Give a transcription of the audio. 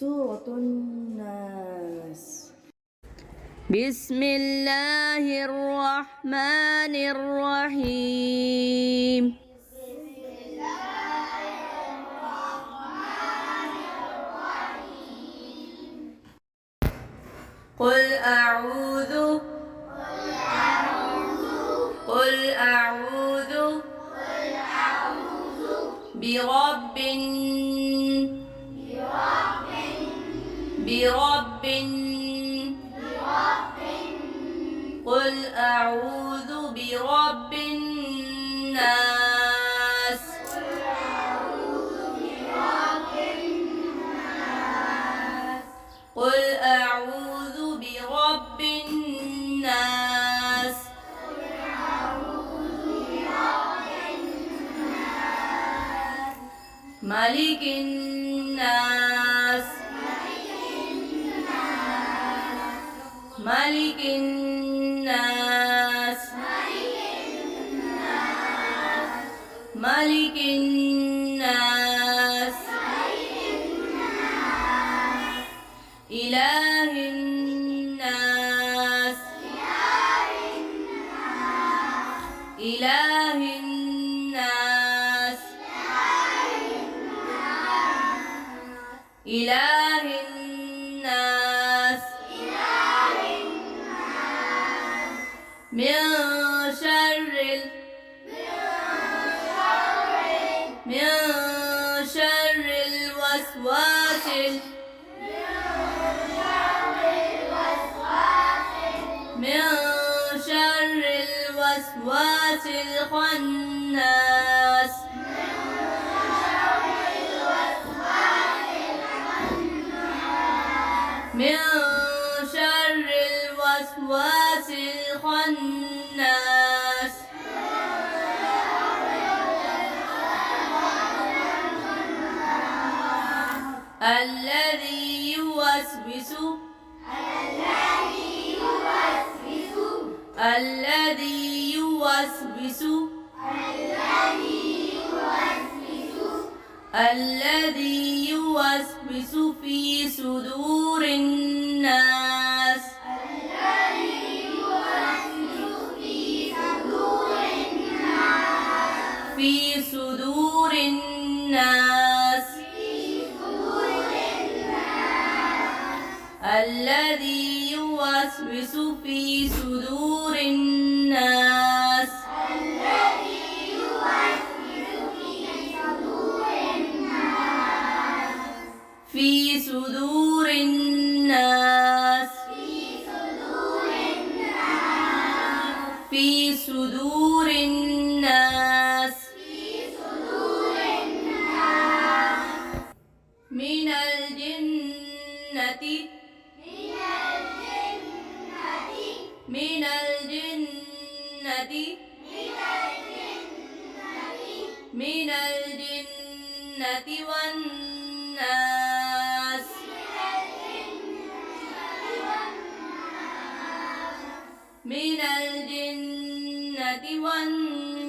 سورة الناس. بسم الله الرحمن الرحيم. قل أعوذ برب قل أعوذ برب الناس. قل أعوذ برب الناس. ملك الناس. ملك الناس. ملك الناس. إله الناس. إله الناس. إله الناس. من شر الوسواس الخناس. من شر الوسواس الخناس. الذي يوسوس في صدور الناس. في صدور الناس. الذي يوسوس في صدور الناس. في صدور الناس. في صدور الناس. من الجنة والناس. من الجنة والناس.